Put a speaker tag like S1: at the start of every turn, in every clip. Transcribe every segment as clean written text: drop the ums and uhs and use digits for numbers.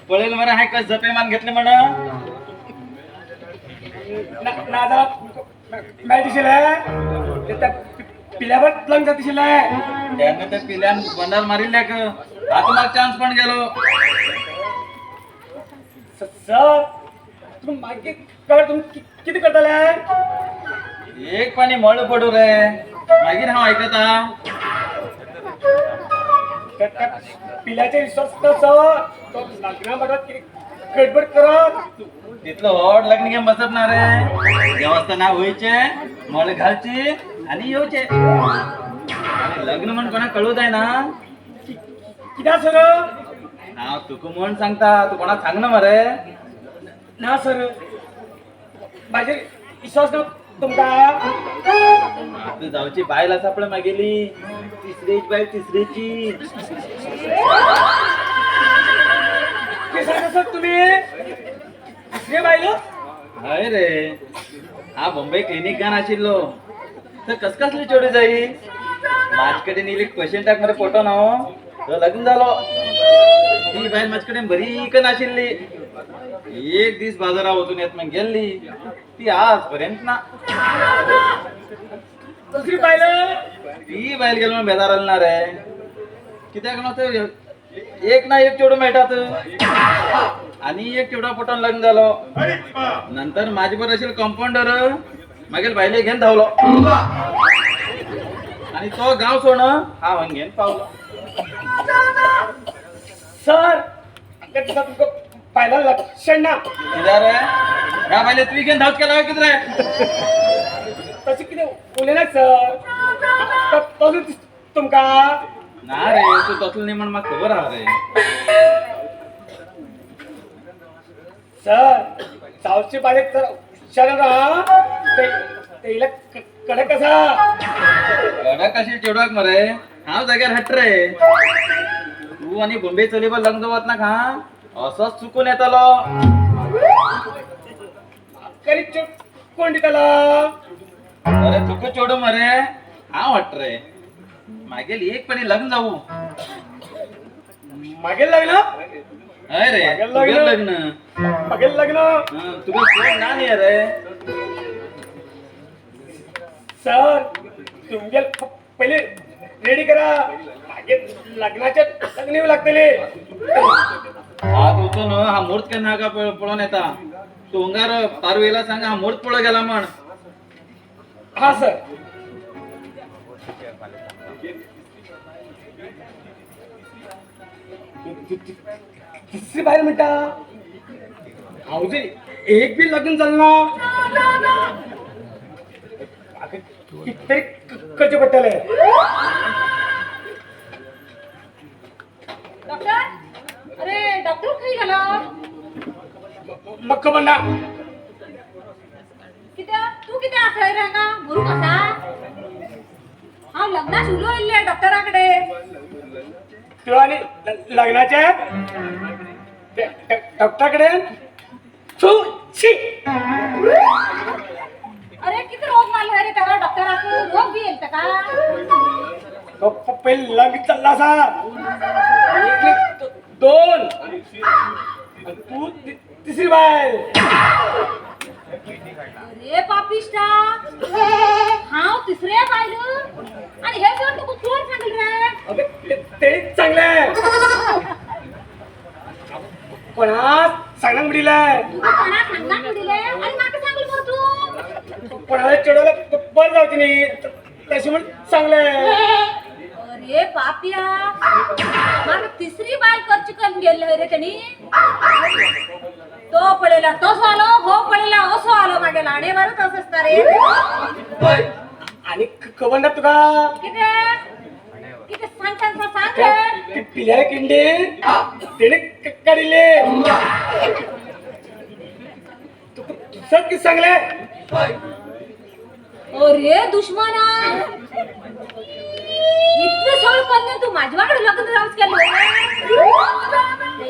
S1: पळेल मरा हाय का जपे मान घेतले म्हण
S2: नादा काय दिसेल त्या पिल्यावर लंग दिसेल
S1: त्याने त्या पिल्यान बंडार मारिल्या का आता मला चान्स पण गेलो
S2: सर तुम्ही मागे काय तुम्ही किती करताले
S1: एक पाणी मळ पडू रे मागीर हा ऐकता
S2: पिल्याचे विश्वास सर तो लग्न म्हणत गडबड करत
S1: तिथलं होड लग्न घेऊन बसत ना रे व्यवस्था ना व्हायचे मळ घालची आणि येऊचे लग्न म्हणून कोणा कळूत आहे ना
S2: किती सर
S1: हा तुका म्हणून सांगता तू कोणा सांग ना मरे
S2: ना सर माझे विश्वास न तुमका
S1: तू जाऊची बायला सापड मागेली तिसरीची बाय तिसरीची
S2: सर तुम्ही हे पाहिलं
S1: हय रे हा बॉम्बे क्लिनिक गान आशिल्लो तर कस कसली चोरी जाई माझ्याकडे नेली क्वेश्चन टाक मध्ये फोटो ना तो लग्न झालो ती बाय माझ्याकडे बरी कन आशिल्ली एक दिस बाजारा होतून येत मग गेली ती आजपर्यंत ना
S2: दुसरी पाहिलं
S1: ती बाहेर गेलो मग बेजार आली ना रे कित्याक नव्हतं एक ना एक तेवढं मेळटात आणि एक तेवढा पोटान लग्न झालं नंतर माझी बरोबर असेल कंपाऊंडर मागील बायले घेऊन धावलो आणि तो गाव सोडणं हा वन घेऊन पावलो
S2: सर तुमचं पाहिलं लक्षण ना
S1: किती रे ह्या बायले तुम्ही घेऊन धावत केला किती रे
S2: तशी किती बोले ना सर तसं तुमका
S1: ना रे तू तसलं नाही म्हणून मला खबर आहे रे
S2: सर सावची बारीक सर शरण तेला कडक कसा
S1: कडक कशी चिडवाक मरे हा जाग्यार हट रे तू आणि बॉम्बे चलीवर लग्न जवत ना का असंच चुकून येतालो
S2: करीत कोण त्याला
S1: अरे चुकू चोडू मरे हा वाट रे मागेल एक पण लग्न जाऊ
S2: मागेल लग्न
S1: अय रे
S2: मागेल
S1: तुझं
S2: लग्न.
S1: लग्न
S2: मागेल लग्न
S1: तुझं कोण ना नाही रे
S2: सर तुम्ही पहिले रेडी करा मागे लग्नाच्या लग्न येऊ लागतले
S1: आज होतो ना हा मूर्त काय नाका पळून येता तू उंगार पारवीला सांगा हा मूर्त पळ गेला म्हण
S2: हा सर तिसरी बाहेर म्हणता अवजे एक बी लग्न झालं ना कितीतरी खर्च पडताले
S3: डॉक्टर अरे डॉक्टर काही गेला
S2: मग खबर ना
S3: तू किती आसळे राहना मुरू कसा हा लग्ना सुरू इल्ले डॉक्टराकडे
S2: तू आणि लग्नाच्या डॉक्टरकडे
S3: अरे किती रोग मारले रे त्याला डॉक्टराकडे रोग बी येईल का
S2: पहिले लग्न चालला असा एक दोन तू तिसरी बाय
S3: अरे पापिष्टा हाव तिसरे पाहिलं आणि हे जर तू कोण सांगितलं रे
S2: ते चांगलं आहे पण हा सांगणार मिळालाय
S3: तू कोणा सांगणार दिले आणि माका सांगल बरं तू
S2: कोणाला चढवलं बरं जाऊ नाही तशी म्हणून चांगलं आहे
S3: अरे पापिया माका तिसरी बाय खर्च करून गेले रे त्यांनी तो पडेला तसं आलो हो पडेला असं आलो मागे लाणे मारू तसंच ना रे
S2: आणि खबर ना तुका
S3: किती किती सांग रे
S2: पिल्या किंडे त्याने काढले सब किती चांगले
S3: अरे दुश्मना इतके सगळं कन्या तू माझ्याकडे लग्न राहूच केलं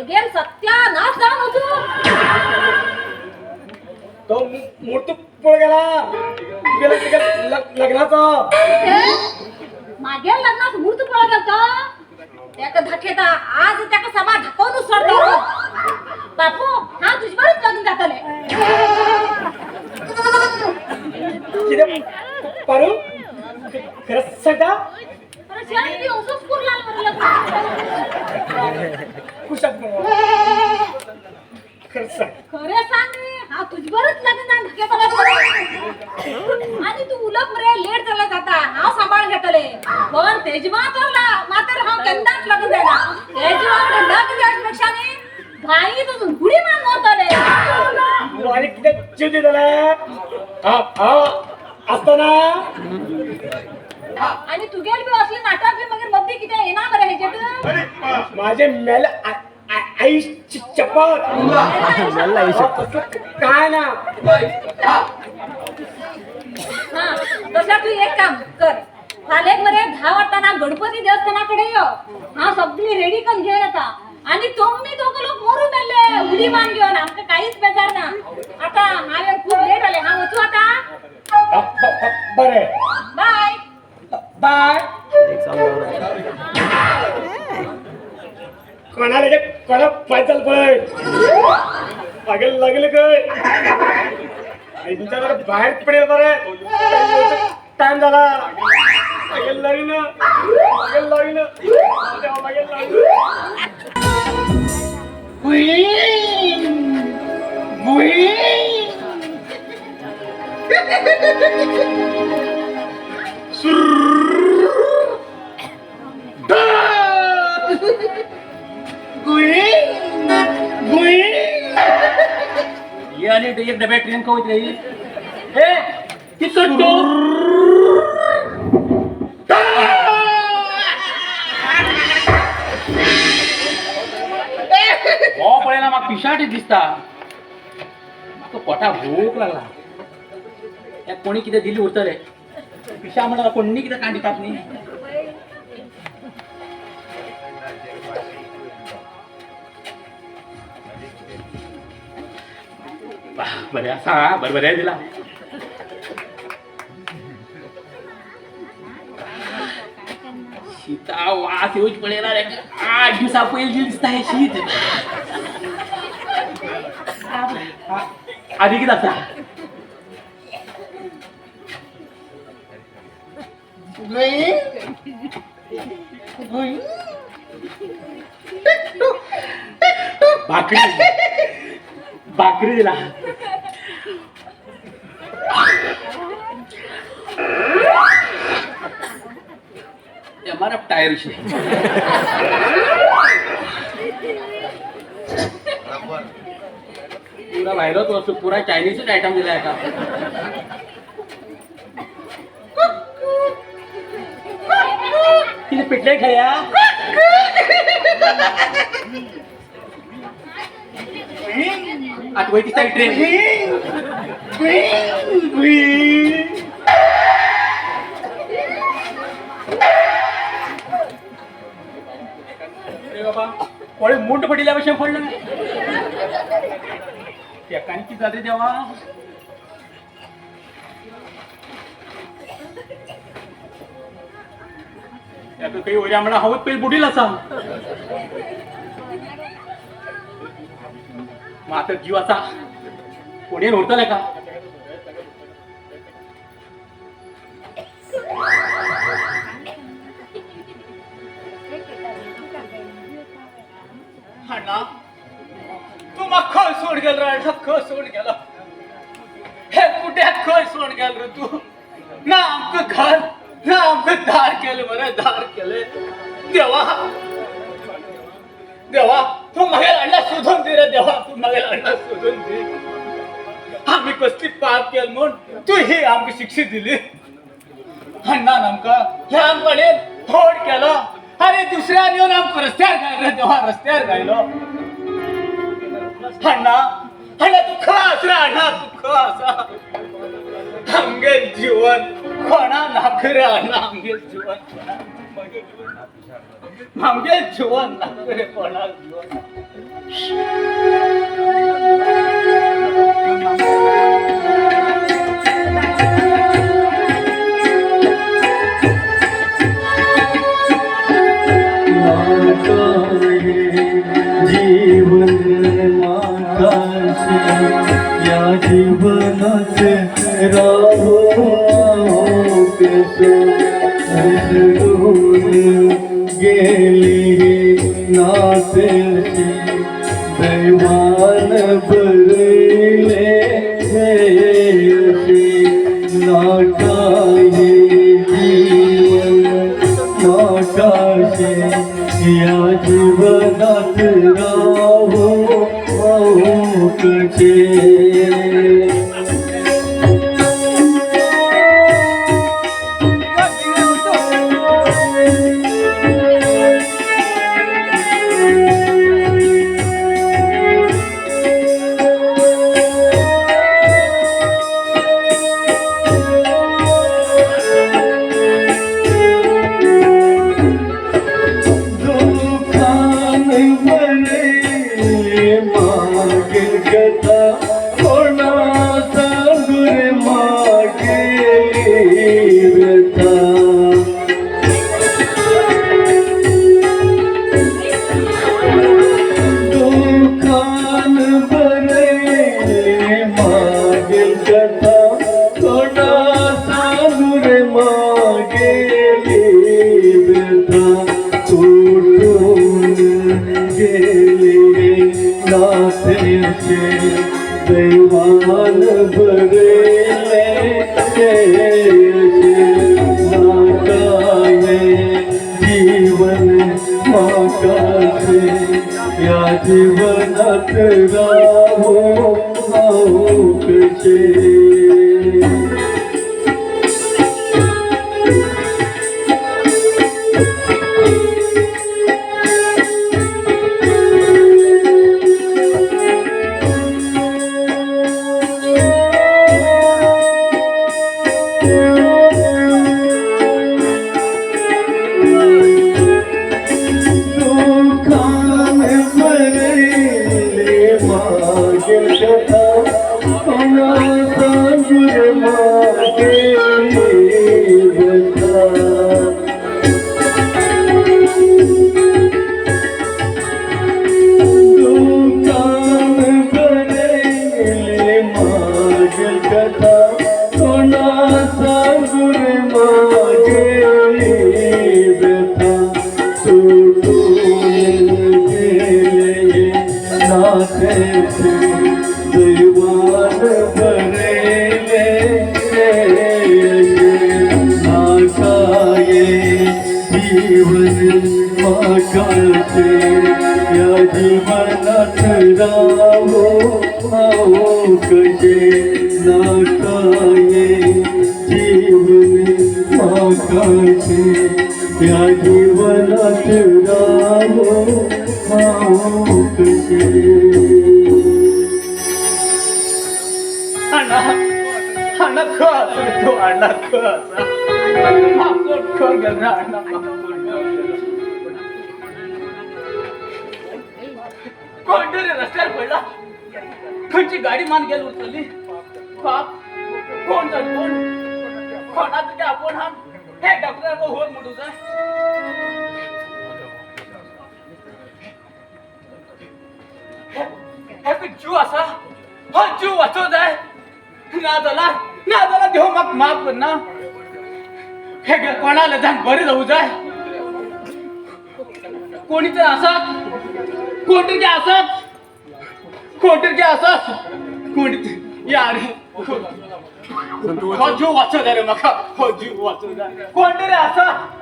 S3: गेल सत्यानाश जाऊन होतो
S2: तो मूर्त पळ गेला लग्नाचा
S3: मागे लग्नात मूर्त पळत होता त्याका धाकेता आज त्याका समा धकवून सोडतो बापू हा तुझ्यावरच लग्न जातले
S2: किती पारू खरंच सांगता
S3: अरे शाळेत मी असंच कुरला मरला
S2: खुशात बघा खरंच सांग
S3: खरे सांग रे हा तुझ्यावरच लग्न धकेता आणि तू उलट मरे लेट झाला जाता हा सांभाळ घेतले पण तेजमा मात्र हा केंदाच लग्न झाला तेजमाकडे लग्न जाण्यापेक्षा ने भाई तुझं गुडी मान मोतले
S2: आणि किती जीव दिला हा असताना
S3: आणि तू गेल बी असले नाटक बी मगर मध्ये किती येणार बरं ह्याच्यात
S2: माझे मेल आईची चपत काय ना
S3: हा तसा तू एक काम कर फालेक मरे 10 वाजता गणपती देवस्थानाकडे ये हा सगळी रेडी करून घेऊन येता आणि तुम्ही दोघं लोक मोरून आले उडी मान घेऊन आमचं काहीच बेजार ना आता हा खूप लेट आले हा वचू आता
S2: बरे
S3: बाय
S2: बाय कोणाला कोणा पायचाल पाय लागेल लागेल काय तुमच्याकडे बाहेर पडेल बरं टाइम झाला लागेल लागेल लागेल लागेल लागेल लागेल
S4: आणि एक डब्या ट्रेन का होत राहील हे तिकट तो हो पळेला मग पिशाटी दिसता तो पोटा भूक लागला या कोणी किती दिली उरतले पिशा म्हणला कोणी किती कांडितात नाही बऱ्या सांगा बरबऱ्या दिला शीता वास येऊच पडेला 8 दिवसा पहिले दिसता हे शीत आधी किती असा भाकरी भाकरी दिला एमआरएफ टायर विषय पूरा बाहेरच वस्तू पुरा चायनीजच आयटम दिला आहे का किती पिटले खाया आठवय तिचा ट्रेन बाबा कोळे मुंड पडिल्यापेक्षा पडलं एकांची जाते तेव्हा काही ओऱ्या म्हणा हवत पेल बुडील असा मात्र जीवाचा कोणी नव्हतं का अण्णा तू मग खय सोड गेल रे खय सोड गेला हे कुठे खय सोड गेल रे तू ना आमचं घर ना आमचं दार केलं बरं दार केले देवा देवा तू मगे अण्णा शोधून दे रे देवा तू मगे अण्णा शोधून दे आम्ही कसली पाप केलं म्हणून तू ही आमची शिक्षा दिली अण्णा आमका ह्या आमकडे फोड केलं अरे दुसऱ्या येऊन आमचं रस्त्यावर गायलं तेव्हा रस्त्यावर गायलो अण्णा अण्णा तू खास रे अण्णा तू खास आमगे जीवन कोणा नाखरे अण्णा आमगे जीवन आमगे जीवन नाखरे कोणा जीवन
S5: या जीवनात राहो कसो विसरून गेली नात्याची दैवान भरले नाटाये जीवन नाटाशे या जीवनात राहो कसे दैवान भरले नाटाये जीवन माकाशे या जीवनात राहो कसे दैवान भरले नाटाये जीवन माकाशे या जीवनात राहो कसे नाटाये जीवन माकाशे या जीवनात राहो कसे
S4: अण्णा तो अण्णा कोणतरी रस्त्यावर पडला कोणची गाडी मान गेली उचलली बाप कोण जाण कोण कोणाचं ते आपण हा हे डॉक्टर होर मोठू जाय हे जीव असा हा जीव वाचव जाय ना देव मग माफ कर ना हे कोणाला जाण बरे जाऊ जाय कोणी तर असत कोणतरी असत कोणी यार जीव वाचव जाय रे मका जीव वाचव जाय कोणतरी असत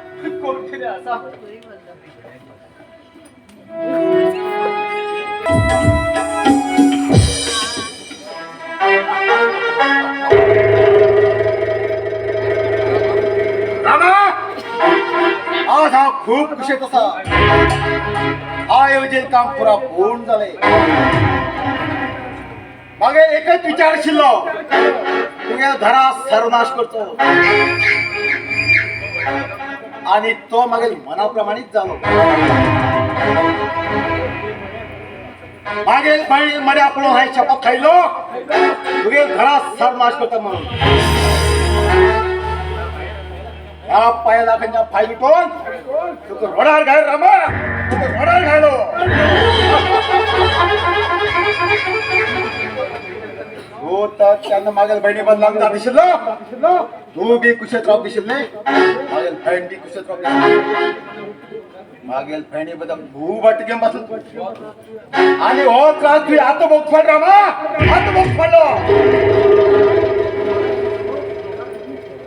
S6: आज हा खूप खुश आहे तसा हा योजन काम पुरा पूर्ण झालंय मागे एकच विचार शिल्लक तुझ्या घरा सर्वनाश करतो आणि तो मागे मनाप्रमाणेच झालो मागील बाई मध्ये आपण हा शपथ खायलो तुझे घरा सर्वनाश करतो म्हणून या पाया लाखांच्या फायली कोण तू रोडावर घाल रामा तू रोडावर घालो तू तर त्यांना मागेल बहिणी पण लागणार दिसेल ना तू बी कुशेतराव दिसेल नाही मागेल बहीण बी कुशेतराव दिसेल मागेल बहिणी बद्दल खूप वाटके बसलो आणि हो त्रास तू आता बघ पड रामा आता बघ पडलो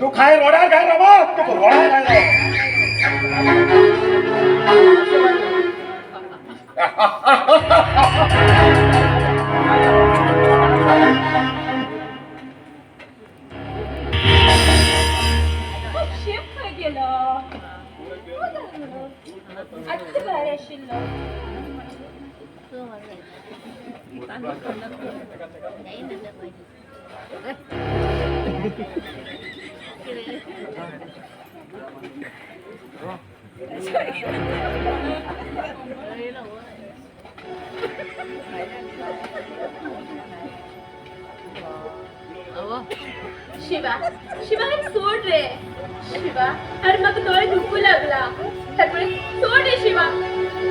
S6: तू खाय रोडार काय रामा तू रोडार काय
S3: शेफ खंय गेलो आत्ता भायर आशिल्लो शिवा शिवा हे सोड रे शिवा अरे मग डोळे दुखू लागला त्यामुळे सोड रे शिवा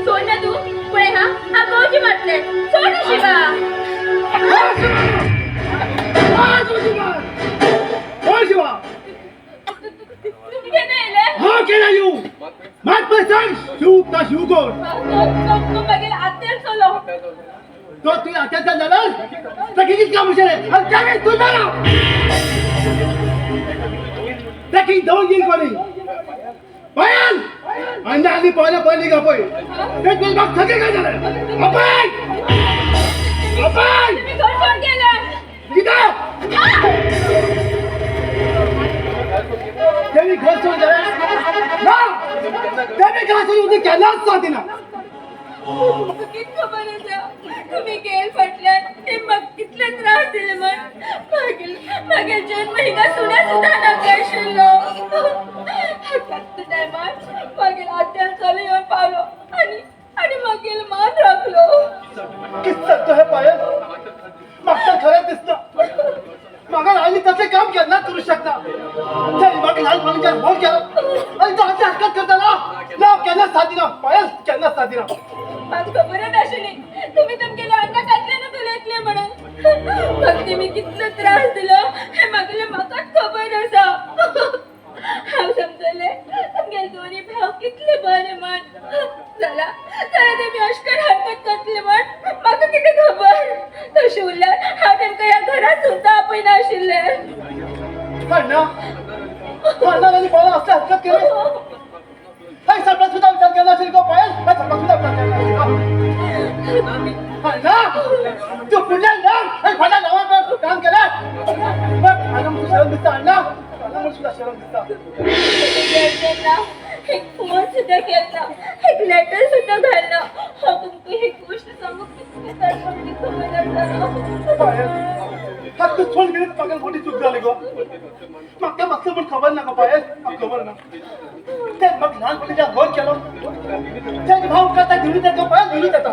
S3: सोड ना तू पुढे हा गोजी म्हटले सोड रे शिवा तुम्ही केलं तो बघेल आत्यार चलो
S2: तो तू अत्याचार झाला तर किती काम असेल आणि काय तू झाला त्या किती जाऊन गेली कोणी पायल अंडा आली पहिली का पै ते तुझं बाप थके काय झालं अपाय अपाय
S3: तुम्ही घर सोड गेलं
S2: गीता त्यांनी घर सोड गेलं ना त्यांनी घर सोडून उद्या केलाच साथी ना
S3: किती खबर होतं तुम्ही गेल फटल्यात ते मग कितले त्रास दिले मन मागील जून महिना सुद्धा नका आशिल्लो फक्त टायमार मागील आत्यार चलो येऊन पावलो आणि मागील मान राखलो
S2: किस्सा तो हे पायल मागचं खरं दिसतं मागा आम्ही तसे काम करणार करू शकता तरी बाकी लहानपणीच्या फोन केला आणि तो अशा हरकत करताना ना केला साथीना पायल केला साथीना
S3: आज खबरच आशिल्ली तुम्ही तुमगेले अंगा घातले ना तुला ऐकले म्हणून फक्त मी कितलो त्रास दिलो हे म्हाकाच खबर आसा हांव समजले तुमगे दोन्ही भाव कितले बरे म्हण चला तेमी अशकट हरकत करतले म्हण म्हाका कितें खबर तशें उरल्यार हांव तांकां ह्या घरात सुद्दां आपयना आशिल्ले
S2: ना आणि पायल असल्या हरकत केली काही सगळा सुद्धा विचार केला असेल का पायल काही सगळा सुद्धा विचार केला ना तू पुढल्या ना माझ्या नावावर काम केलं बघ माझा मुलं शरण दिसता अण्णा माझा मुलं सुद्धा शरण दिसता
S3: एक फोन सुद्धा केला एक लेटर सुद्धा घालला हा तुमका ही गोष्ट सांगू किती तडफडली खबर आसा
S2: पायल हा तू फोन केली तर मोठी चूक झाली गो मागच्या मागचं पण खबर ना का पायल खबर ना ते मग लहानपणीच्या फोन केलं त्याचे भाऊ करता घेऊन येतात का पायल घेऊन येतात